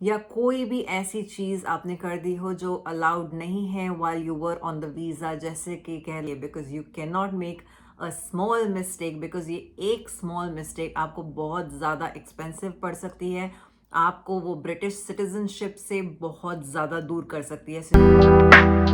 या कोई भी ऐसी चीज़ आपने कर दी हो जो अलाउड नहीं है while you were on the visa, जैसे कि कह लिए because you cannot make a small mistake, because ये एक small mistake आपको बहुत ज़्यादा एक्सपेंसिव पड़ सकती है, आपको वो ब्रिटिश सिटीजनशिप से बहुत ज़्यादा दूर कर सकती है।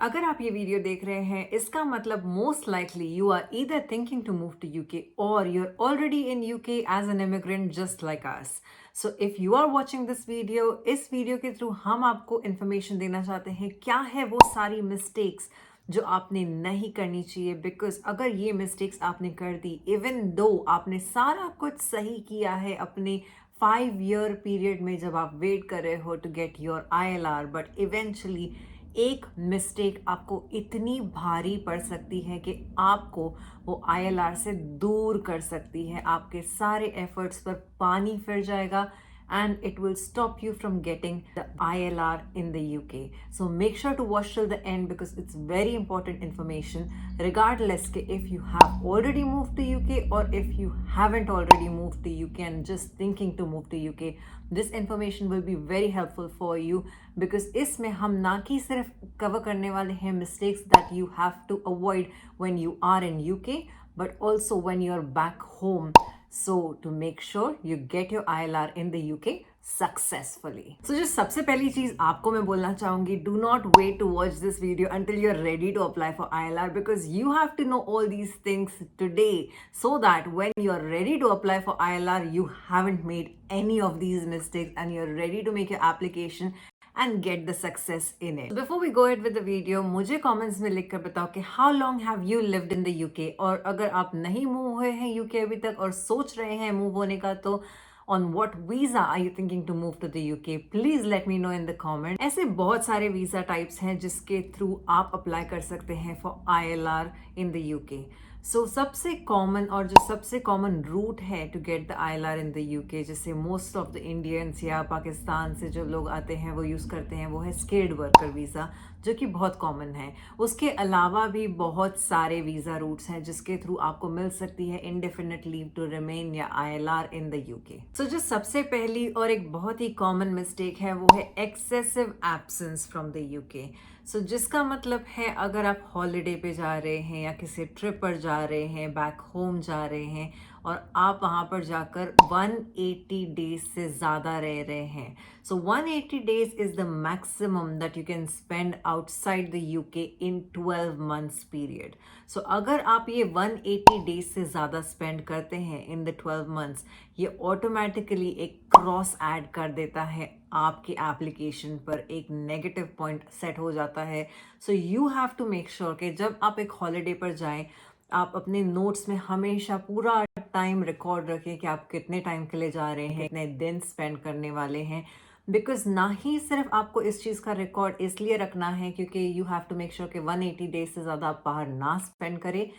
अगर आप ये वीडियो देख रहे हैं, इसका मतलब most likely you are either thinking to move to UK और you are already in UK as an immigrant just like us. So if you are watching this video, इस वीडियो के थ्रू हम आपको इंफॉर्मेशन देना चाहते हैं क्या है वो सारी मिस्टेक्स जो आपने नहीं करनी चाहिए। बिकॉज अगर ये मिस्टेक्स आपने कर दी, इवन दो आपने सारा कुछ सही किया है अपने 5 ईयर पीरियड में जब आप वेट कर रहे हो to get your ILR, but eventually एक मिस्टेक आपको इतनी भारी पड़ सकती है कि आपको वो ILR से दूर कर सकती है, आपके सारे एफर्ट्स पर पानी फिर जाएगा and it will stop you from getting the ILR in the UK. So make sure to watch till the end because it's very important information, regardless ke if you have already moved to UK or if you haven't already moved to UK and just thinking to move to UK. This information will be very helpful for you because इसमें हम ना कि सिर्फ cover करने वाले हैं mistakes that you have to avoid when you are in UK, but also when you're back home. So to make sure you get your ILR in the UK successfully. So जो सबसे पहली चीज आपको मैं बोलना चाहूंगी, do not wait to watch this video until you're ready to apply for ILR, because you have to know all these things today so that when you're ready to apply for ILR, you haven't made any of these mistakes and you're ready to make your application and get the success in it. So before we go ahead with the video, मुझे comments में लिख कर बताओ कि how long have you lived in the UK, और अगर आप नहीं मूव हुए हैं UK अभी तक और सोच रहे हैं मूव होने का, तो on what visa are you thinking to move to the UK? Please let me know in the comment. ऐसे बहुत सारे वीज़ा टाइप्स हैं जिसके थ्रू आप अप्लाई कर सकते हैं for ILR in the UK. सो सबसे कॉमन और जो सबसे कॉमन रूट है to get the ILR in the UK, जैसे मोस्ट ऑफ द इंडियंस या पाकिस्तान से जो लोग आते हैं वो यूज़ करते हैं, वो है स्किल्ड वर्कर वीज़ा, जो कि बहुत कॉमन है। उसके अलावा भी बहुत सारे वीज़ा रूट्स हैं जिसके थ्रू आपको मिल सकती है इंडेफिनिट लीव टू रिमेन या ILR इन द UK। सो जो सबसे पहली और एक बहुत ही कॉमन मिस्टेक है वो है excessive absence from the UK। सो जिसका मतलब है अगर आप हॉलीडे पे जा रहे हैं या किसी ट्रिप पर जा रहे हैं, बैक होम जा रहे हैं और आप वहाँ पर जाकर 180 डेज से ज़्यादा रह रहे हैं। So 180 days is the maximum that you can spend outside the UK in 12 months period. So अगर आप ये 180 डेज से ज़्यादा स्पेंड करते हैं इन द 12 मंथ्स, ये ऑटोमेटिकली एक क्रॉस ऐड कर देता है आपकी एप्लीकेशन पर, एक नेगेटिव पॉइंट सेट हो जाता है। So you have to make sure कि जब आप एक हॉलीडे पर जाएं, आप अपने नोट्स में हमेशा पूरा टाइम रिकॉर्ड रखें कि आप कितने टाइम के लिए जा रहे हैं, कितने दिन स्पेंड करने वाले हैं। बिकॉज ना ही सिर्फ आपको इस चीज़ का रिकॉर्ड इसलिए रखना है क्योंकि you have to make sure कि 180 डेज से ज़्यादा आप बाहर ना स्पेंड करें।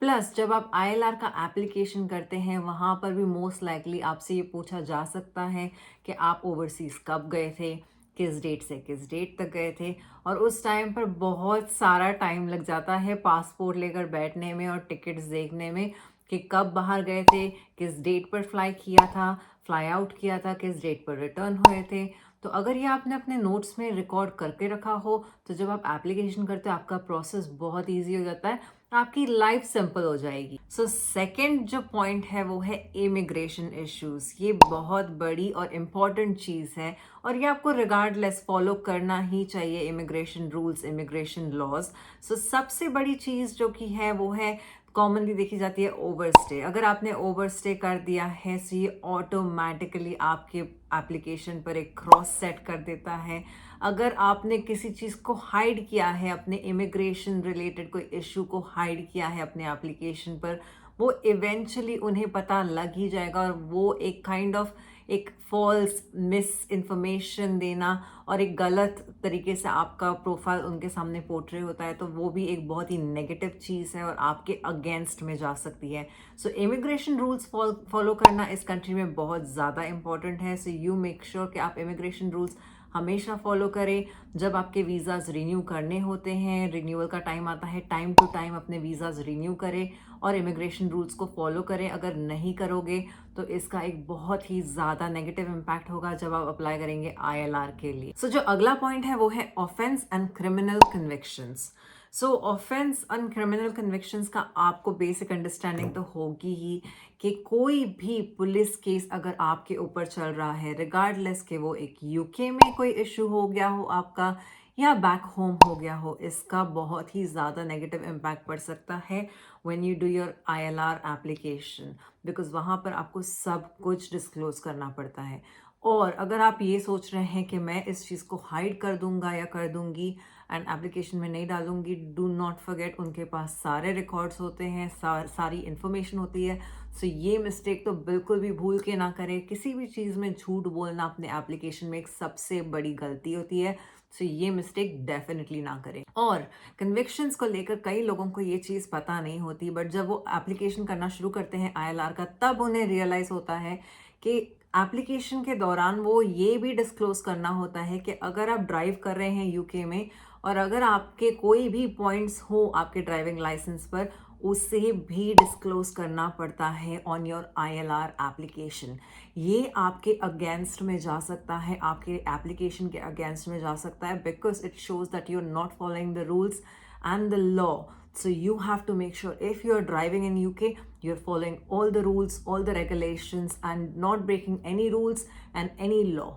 प्लस जब आप ILR का एप्लीकेशन करते हैं, वहाँ पर भी मोस्ट लाइकली आपसे ये पूछा जा सकता है कि आप ओवरसीज़ कब गए थे, किस डेट से किस डेट तक गए थे, और उस टाइम पर बहुत सारा टाइम लग जाता है पासपोर्ट लेकर बैठने में और टिकट्स देखने में कि कब बाहर गए थे, किस डेट पर फ्लाई किया था, फ्लाई आउट किया था, किस डेट पर रिटर्न हुए थे। तो अगर ये आपने अपने नोट्स में रिकॉर्ड करके रखा हो, तो जब आप एप्लीकेशन करते हो आपका प्रोसेस बहुत ईजी हो जाता है, आपकी लाइफ सिंपल हो जाएगी। सो सेकंड जो पॉइंट है वो है इमिग्रेशन इश्यूज। ये बहुत बड़ी और इम्पॉर्टेंट चीज़ है और ये आपको रिगार्डलेस फॉलो करना ही चाहिए, इमिग्रेशन रूल्स, इमिग्रेशन लॉज। सो सबसे बड़ी चीज़ जो कि है वो है, कॉमनली देखी जाती है, ओवरस्टे। अगर आपने ओवरस्टे कर दिया है तो ये ऑटोमेटिकली आपके एप्लीकेशन पर एक क्रॉस सेट कर देता है। अगर आपने किसी चीज़ को हाइड किया है, अपने इमिग्रेशन रिलेटेड कोई इशू को हाइड किया है अपने एप्लीकेशन पर, वो इवेंचुअली उन्हें पता लग ही जाएगा और वो एक काइंड ऑफ एक फॉल्स मिस इन्फॉर्मेशन देना और एक गलत तरीके से आपका प्रोफाइल उनके सामने पोर्ट्रे होता है, तो वो भी एक बहुत ही नेगेटिव चीज़ है और आपके अगेंस्ट में जा सकती है। सो इमिग्रेशन रूल्स फॉलो करना इस कंट्री में बहुत ज़्यादा इंपॉर्टेंट है। सो यू मेक श्योर कि आप इमिग्रेशन रूल्स हमेशा फॉलो करें। जब आपके वीज़ाज़ रिन्यू करने होते हैं, रिन्यूअल का टाइम आता है, टाइम टू टाइम अपने वीज़ाज़ रिन्यू करें और इमिग्रेशन रूल्स को फॉलो करें। अगर नहीं करोगे तो इसका एक बहुत ही ज़्यादा नेगेटिव इम्पैक्ट होगा जब आप अप्लाई करेंगे ILR के लिए। सो जो अगला पॉइंट है वो है offence and criminal convictions. So offence and criminal convictions का आपको बेसिक अंडरस्टैंडिंग तो होगी ही कि कोई भी पुलिस केस अगर आपके ऊपर चल रहा है, रिगार्डलेस कि वो एक यूके में कोई इशू हो गया हो आपका या बैक होम हो गया हो, इसका बहुत ही ज़्यादा नेगेटिव इम्पैक्ट पड़ सकता है when you do your ILR application, because वहाँ पर आपको सब कुछ डिस्क्लोज करना पड़ता है। और अगर आप ये सोच रहे हैं कि मैं इस चीज़ को हाइड कर दूंगा या कर दूंगी एंड एप्लीकेशन में नहीं डालूंगी, डू नॉट फॉरगेट उनके पास सारे रिकॉर्ड्स होते हैं, सारी इन्फॉर्मेशन होती है। सो ये मिस्टेक तो बिल्कुल भी भूल के ना करें। किसी भी चीज़ में झूठ बोलना अपने एप्लीकेशन में एक सबसे बड़ी गलती होती है। सो ये मिस्टेक डेफिनेटली ना करें। और कन्विक्शंस को लेकर कई लोगों को ये चीज़ पता नहीं होती, बट जब वो एप्लीकेशन करना शुरू करते हैं ILR का, तब उन्हें रियलाइज़ होता है कि एप्लीकेशन के दौरान वो ये भी डिस्क्लोज करना होता है कि अगर आप ड्राइव कर रहे हैं यूके में और अगर आपके कोई भी पॉइंट्स हो आपके ड्राइविंग लाइसेंस पर, उसे भी डिस्क्लोज करना पड़ता है ऑन योर ILR एप्लीकेशन। ये आपके अगेंस्ट में जा सकता है, आपके एप्लीकेशन के अगेंस्ट में जा सकता है, because it shows that you are not following the rules and the law. So you have to make sure if you're driving in UK, you're following all the rules, all the regulations and not breaking any rules and any law.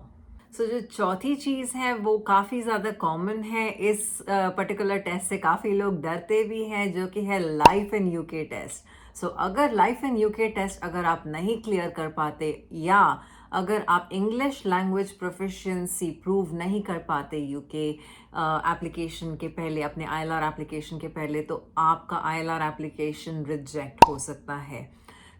So जो चौथी चीज़ है वो काफ़ी ज़्यादा common है, इस particular test से काफ़ी लोग डरते भी हैं, जो कि है लाइफ इन यूके टेस्ट। सो अगर लाइफ इन यूके टेस्ट अगर आप नहीं क्लियर कर पाते या अगर आप इंग्लिश लैंग्वेज प्रोफिशिएंसी प्रूव नहीं कर पाते यूके एप्लीकेशन के पहले, अपने ILR एप्लीकेशन के पहले, तो आपका ILR एप्लीकेशन रिजेक्ट हो सकता है।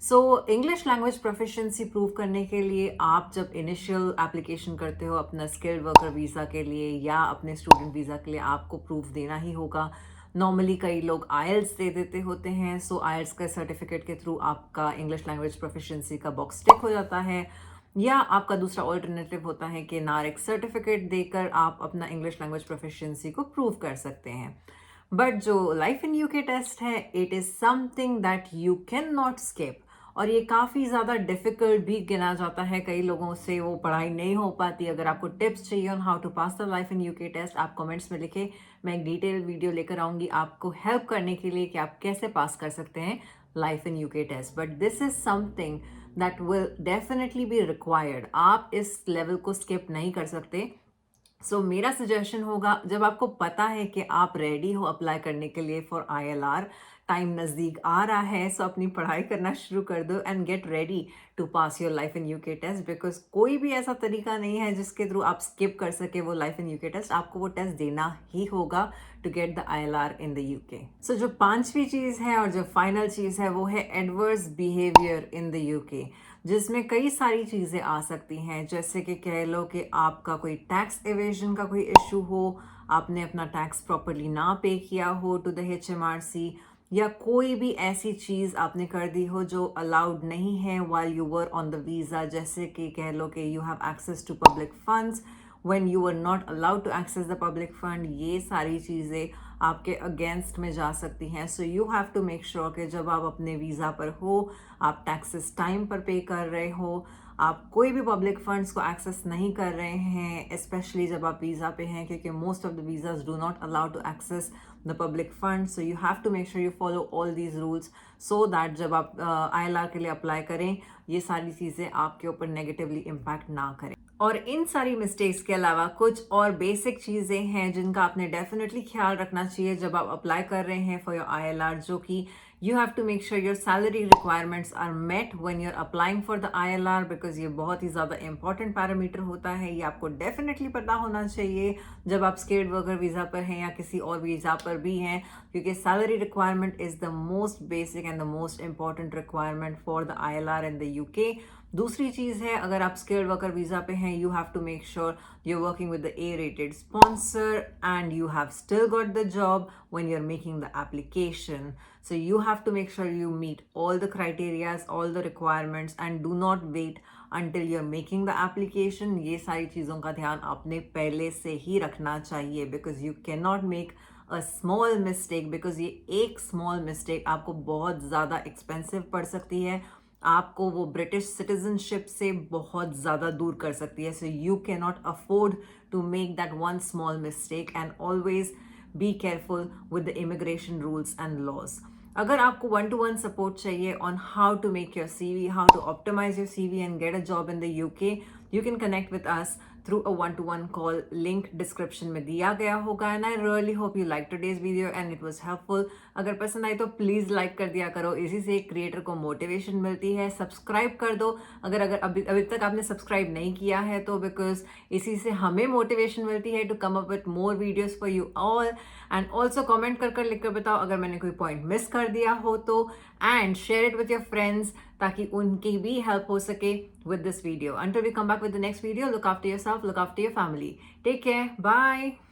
So English language proficiency prove करने के लिए आप जब इनिशियल एप्लीकेशन करते हो अपना स्किल्ड वर्कर वीज़ा के लिए या अपने स्टूडेंट वीज़ा के लिए, आपको प्रूफ देना ही होगा। नॉर्मली कई लोग IELTS दे देते होते हैं, सो IELTS का सर्टिफिकेट के थ्रू आपका इंग्लिश लैंग्वेज प्रोफिशिएंसी का बॉक्स टिक हो जाता है। या आपका दूसरा ऑल्टरनेटिव होता है कि नारिक सर्टिफिकेट देकर आप अपना इंग्लिश लैंग्वेज प्रोफिशिएंसी को प्रूव कर सकते हैं। बट जो लाइफ इन यूके टेस्ट है, it is something that you can not skip, और ये काफ़ी ज़्यादा डिफ़िकल्ट भी गिना जाता है। कई लोगों से वो पढ़ाई नहीं हो पाती। अगर आपको टिप्स चाहिए on how to pass the life in UK test, आप कमेंट्स में लिखें, मैं एक डिटेल वीडियो लेकर आऊँगी आपको हेल्प करने के लिए कि आप कैसे पास कर सकते हैं life in UK test. But this is something that will definitely be required. आप इस लेवल को स्किप नहीं कर सकते। सो मेरा सजेशन होगा, जब आपको पता है कि आप रेडी हो अप्लाई करने के लिए फॉर ILR, टाइम नज़दीक आ रहा है, सो अपनी पढ़ाई करना शुरू कर दो and get ready to pass your life in UK test, because कोई भी ऐसा तरीका नहीं है जिसके थ्रू आप स्किप कर सके वो लाइफ इन यूके टेस्ट। आपको वो टेस्ट देना ही होगा to get the ILR in the UK. So जो पांचवी चीज़ है और जो फाइनल चीज़ है वो है adverse behaviour in the UK, जिसमें कई सारी चीज़ें आ सकती हैं। जैसे कि कह लो कि आपका कोई टैक्स एवेजन का कोई इशू हो, आपने अपना टैक्स प्रॉपरली ना पे किया हो टू द HMRC, या कोई भी ऐसी चीज़ आपने कर दी हो जो अलाउड नहीं है while you were on the visa। जैसे कि कह लो कि you have access to public funds when you were not allowed to access the public fund। ये सारी चीज़ें आपके अगेंस्ट में जा सकती हैं। So you have to make sure कि जब आप अपने वीज़ा पर हो, आप टैक्सेस टाइम पर पे कर रहे हो, आप कोई भी पब्लिक फंड्स को एक्सेस नहीं कर रहे हैं, स्पेशली जब आप वीज़ा पे हैं, क्योंकि most of the visas do not allow to access the public fund. So you have to make sure you follow all these rules so that जब आप ILR के लिए अप्लाई करें, ये सारी चीज़ें आपके ऊपर नेगेटिवली इम्पैक्ट ना करें। और इन सारी मिस्टेक्स के अलावा कुछ और बेसिक चीज़ें हैं जिनका आपने डेफिनेटली ख्याल रखना चाहिए जब आप अप्लाई कर रहे हैं फॉर योर ILR, जो कि you have to make sure your salary requirements are met when you're applying for the ILR, because ये बहुत ही ज़्यादा important parameter होता है। ये आपको definitely पता होना चाहिए जब आप skilled worker वीज़ा पर हैं या किसी और वीज़ा पर भी हैं, क्योंकि salary requirement is the most basic and the most important requirement for the ILR in the UK। दूसरी चीज़ है, अगर आप स्किल्ड वर्कर वीज़ा पे हैं, you have to make sure you are working with the A-rated sponsor and you have still got the job when you're making the application. So you have to make sure you meet all the criterias, all the requirements, and do not wait until you're making the application. ये सारी चीज़ों का ध्यान आपने पहले से ही रखना चाहिए, because you cannot make a small mistake, because ये एक small mistake आपको बहुत ज़्यादा expensive पड़ सकती है, आपको वो ब्रिटिश सिटीजनशिप से बहुत ज़्यादा दूर कर सकती है. So you can not afford to make that one small mistake, and always be careful with the immigration rules and laws. अगर आपको 1-to-1 सपोर्ट चाहिए on how to make your CV, how to optimise your CV and get a job in the UK, you can connect with us through a 1-to-1 call. Link description में दिया गया होगा. And I really hope you liked today's video and it was helpful. अगर पसंद आई तो please like कर दिया करो, इसी से क्रिएटर को मोटिवेशन मिलती है. सब्सक्राइब कर दो अगर अगर अभी तक आपने सब्सक्राइब नहीं किया है तो, बिकॉज इसी से हमें मोटिवेशन मिलती है to come up with more videos for you all. And also comment कर लिख कर बताओ अगर मैंने कोई पॉइंट मिस कर दिया हो तो, and share it with your friends ताकि उनकी भी हेल्प हो सके with this video. Until we come back with the next video, look after yourself, look after your family. Take care. Bye.